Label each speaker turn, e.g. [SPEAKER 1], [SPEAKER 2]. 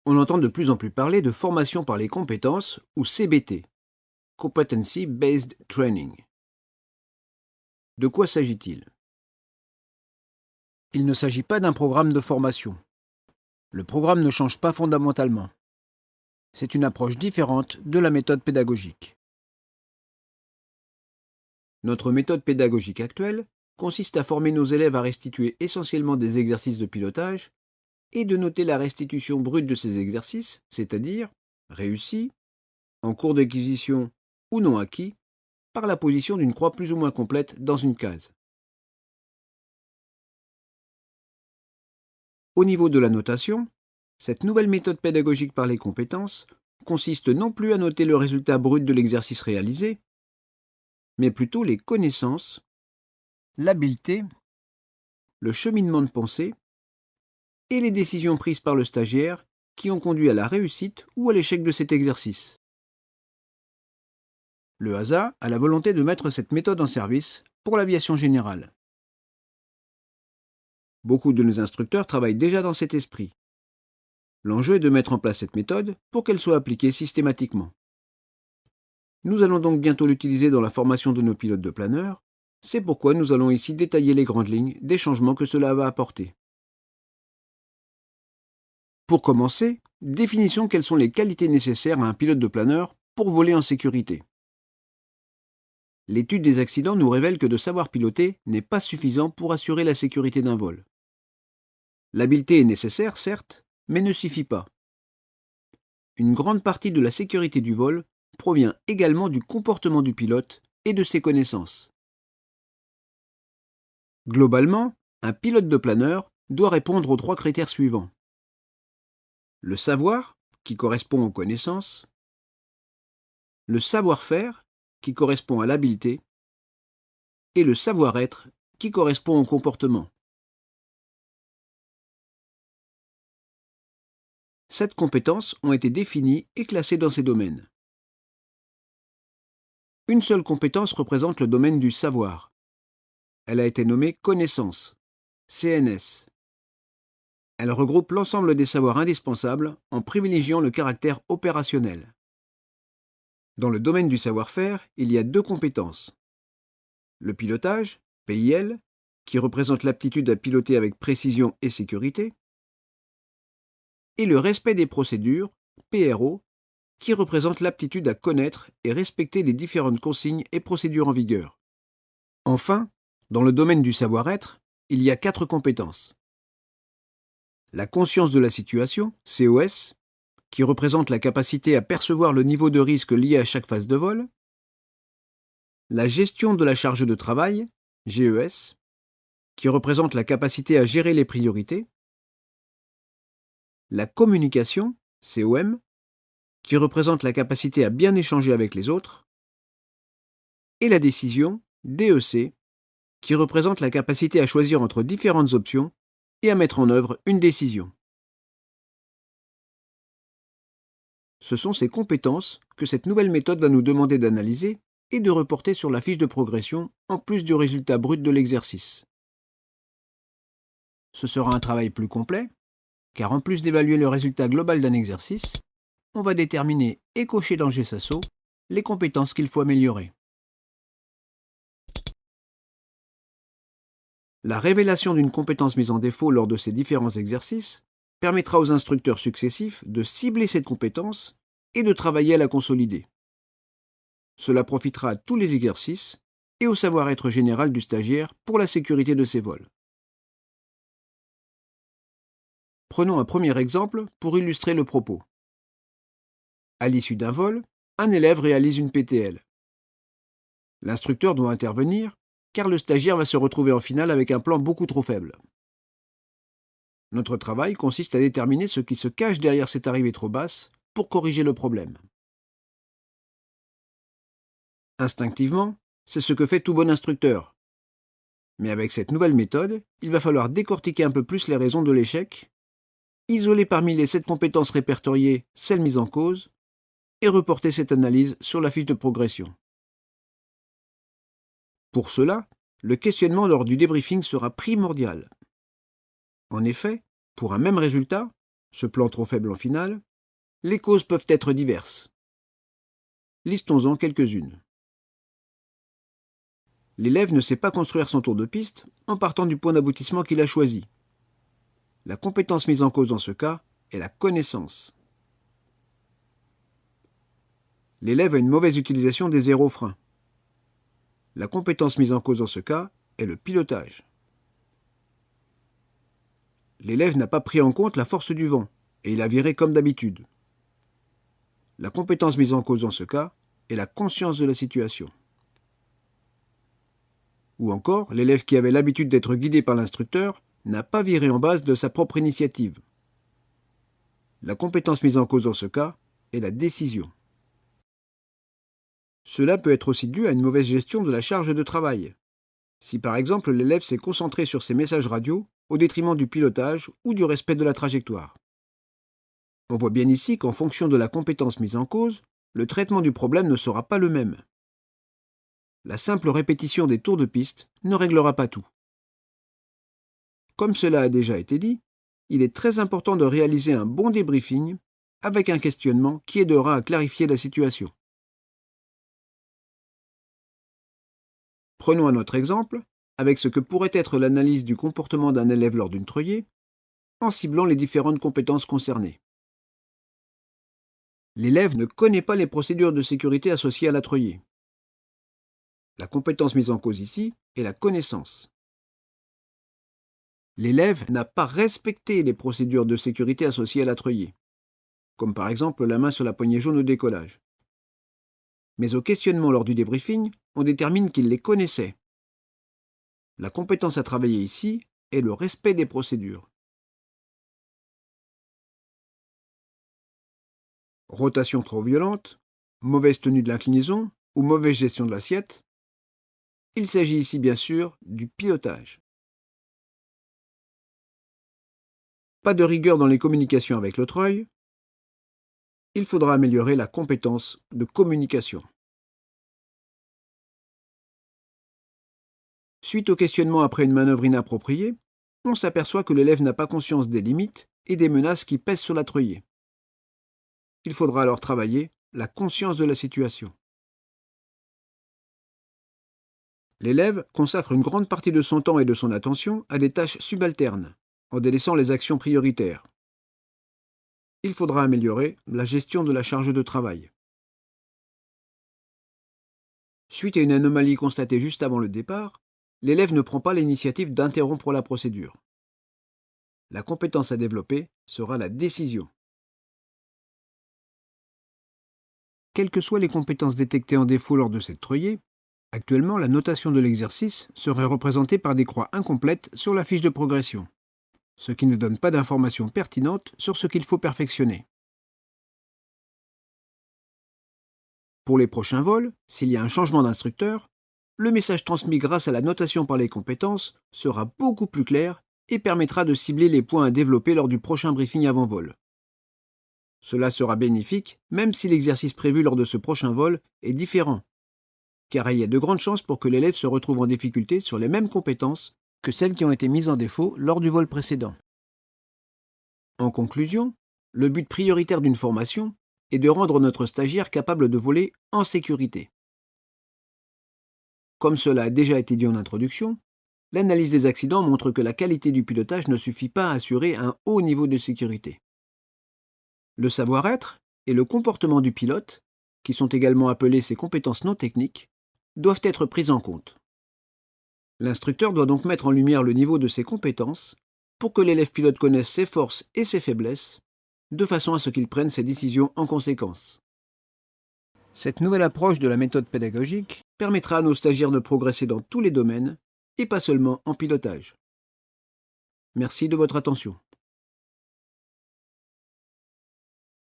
[SPEAKER 1] On entend de plus en plus parler de formation par les compétences ou CBT, Competency Based Training. De quoi s'agit-il? Il ne s'agit pas d'un programme de formation. Le programme ne change pas fondamentalement. C'est une approche différente de la méthode pédagogique. Notre méthode pédagogique actuelle consiste à former nos élèves à restituer essentiellement des exercices de pilotage et de noter la restitution brute de ces exercices, c'est-à-dire réussi, en cours d'acquisition ou non acquis, par la position d'une croix plus ou moins complète dans une case. Au niveau de la notation, cette nouvelle méthode pédagogique par les compétences consiste non plus à noter le résultat brut de l'exercice réalisé, mais plutôt les connaissances, l'habileté, le cheminement de pensée et les décisions prises par le stagiaire qui ont conduit à la réussite ou à l'échec de cet exercice. Le HASA a la volonté de mettre cette méthode en service pour l'aviation générale. Beaucoup de nos instructeurs travaillent déjà dans cet esprit. L'enjeu est de mettre en place cette méthode pour qu'elle soit appliquée systématiquement. Nous allons donc bientôt l'utiliser dans la formation de nos pilotes de planeur. C'est pourquoi nous allons ici détailler les grandes lignes des changements que cela va apporter. Pour commencer, définissons quelles sont les qualités nécessaires à un pilote de planeur pour voler en sécurité. L'étude des accidents nous révèle que de savoir piloter n'est pas suffisant pour assurer la sécurité d'un vol. L'habileté est nécessaire, certes, mais ne suffit pas. Une grande partie de la sécurité du vol provient également du comportement du pilote et de ses connaissances. Globalement, un pilote de planeur doit répondre aux 3 critères suivants. Le savoir, qui correspond aux connaissances, le savoir-faire, qui correspond à l'habileté, et le savoir-être, qui correspond au comportement. Sept compétences ont été définies et classées dans ces domaines. Une seule compétence représente le domaine du savoir. Elle a été nommée connaissance, CNS. Elle regroupe l'ensemble des savoirs indispensables en privilégiant le caractère opérationnel. Dans le domaine du savoir-faire, il y a 2 compétences. Le pilotage, PIL, qui représente l'aptitude à piloter avec précision et sécurité, et le respect des procédures, PRO, qui représente l'aptitude à connaître et respecter les différentes consignes et procédures en vigueur. Enfin, dans le domaine du savoir-être, il y a 4 compétences. La conscience de la situation, COS, qui représente la capacité à percevoir le niveau de risque lié à chaque phase de vol. La gestion de la charge de travail, GES, qui représente la capacité à gérer les priorités. La communication, COM, qui représente la capacité à bien échanger avec les autres. Et la décision, DEC, qui représente la capacité à choisir entre différentes options et à mettre en œuvre une décision. Ce sont ces compétences que cette nouvelle méthode va nous demander d'analyser et de reporter sur la fiche de progression en plus du résultat brut de l'exercice. Ce sera un travail plus complet, car en plus d'évaluer le résultat global d'un exercice, on va déterminer et cocher dans GSASO les compétences qu'il faut améliorer. La révélation d'une compétence mise en défaut lors de ces différents exercices permettra aux instructeurs successifs de cibler cette compétence et de travailler à la consolider. Cela profitera à tous les exercices et au savoir-être général du stagiaire pour la sécurité de ses vols. Prenons un premier exemple pour illustrer le propos. À l'issue d'un vol, un élève réalise une PTL. L'instructeur doit intervenir car le stagiaire va se retrouver en finale avec un plan beaucoup trop faible. Notre travail consiste à déterminer ce qui se cache derrière cette arrivée trop basse pour corriger le problème. Instinctivement, c'est ce que fait tout bon instructeur. Mais avec cette nouvelle méthode, il va falloir décortiquer un peu plus les raisons de l'échec, isoler parmi les 7 compétences répertoriées celles mises en cause, et reporter cette analyse sur la fiche de progression. Pour cela, le questionnement lors du débriefing sera primordial. En effet, pour un même résultat, Ce plan trop faible en finale, les causes peuvent être diverses. Listons-en quelques-unes. L'élève ne sait pas construire son tour de piste en partant du point d'aboutissement qu'il a choisi. La compétence mise en cause dans ce cas est la connaissance. L'élève a une mauvaise utilisation des aérofreins. La compétence mise en cause dans ce cas est le pilotage. L'élève n'a pas pris en compte la force du vent et il a viré comme d'habitude. La compétence mise en cause dans ce cas est la conscience de la situation. Ou encore, l'élève qui avait l'habitude d'être guidé par l'instructeur n'a pas viré en base de sa propre initiative. La compétence mise en cause dans ce cas est la décision. Cela peut être aussi dû à une mauvaise gestion de la charge de travail. Si par exemple l'élève s'est concentré sur ses messages radio au détriment du pilotage ou du respect de la trajectoire. On voit bien ici qu'en fonction de la compétence mise en cause, le traitement du problème ne sera pas le même. La simple répétition des tours de piste ne réglera pas tout. Comme cela a déjà été dit, il est très important de réaliser un bon débriefing avec un questionnement qui aidera à clarifier la situation. Prenons un autre exemple, avec ce que pourrait être l'analyse du comportement d'un élève lors d'une treuée, en ciblant les différentes compétences concernées. L'élève ne connaît pas les procédures de sécurité associées à la treuée. La compétence mise en cause ici est la connaissance. L'élève n'a pas respecté les procédures de sécurité associées à la treuée, comme par exemple la main sur la poignée jaune au décollage. Mais au questionnement lors du débriefing, on détermine qu'il les connaissait. La compétence à travailler ici est le respect des procédures. Rotation trop violente, mauvaise tenue de l'inclinaison ou mauvaise gestion de l'assiette. Il s'agit ici bien sûr du pilotage. Pas de rigueur dans les communications avec le treuil. Il faudra améliorer la compétence de communication. Suite au questionnement après une manœuvre inappropriée, on s'aperçoit que l'élève n'a pas conscience des limites et des menaces qui pèsent sur la treuée. Il faudra alors travailler la conscience de la situation. L'élève consacre une grande partie de son temps et de son attention à des tâches subalternes, en délaissant les actions prioritaires. Il faudra améliorer la gestion de la charge de travail. Suite à une anomalie constatée juste avant le départ, l'élève ne prend pas l'initiative d'interrompre la procédure. La compétence à développer sera la décision. Quelles que soient les compétences détectées en défaut lors de cette treuée, actuellement la notation de l'exercice serait représentée par des croix incomplètes sur la fiche de progression, ce qui ne donne pas d'informations pertinentes sur ce qu'il faut perfectionner. Pour les prochains vols, s'il y a un changement d'instructeur, le message transmis grâce à la notation par les compétences sera beaucoup plus clair et permettra de cibler les points à développer lors du prochain briefing avant vol. Cela sera bénéfique même si l'exercice prévu lors de ce prochain vol est différent, car il y a de grandes chances pour que l'élève se retrouve en difficulté sur les mêmes compétences que celles qui ont été mises en défaut lors du vol précédent. En conclusion, le but prioritaire d'une formation est de rendre notre stagiaire capable de voler en sécurité. Comme cela a déjà été dit en introduction, l'analyse des accidents montre que la qualité du pilotage ne suffit pas à assurer un haut niveau de sécurité. Le savoir-être et le comportement du pilote, qui sont également appelés ses compétences non techniques, doivent être pris en compte. L'instructeur doit donc mettre en lumière le niveau de ses compétences pour que l'élève pilote connaisse ses forces et ses faiblesses, de façon à ce qu'il prenne ses décisions en conséquence. Cette nouvelle approche de la méthode pédagogique permettra à nos stagiaires de progresser dans tous les domaines et pas seulement en pilotage. Merci de votre attention.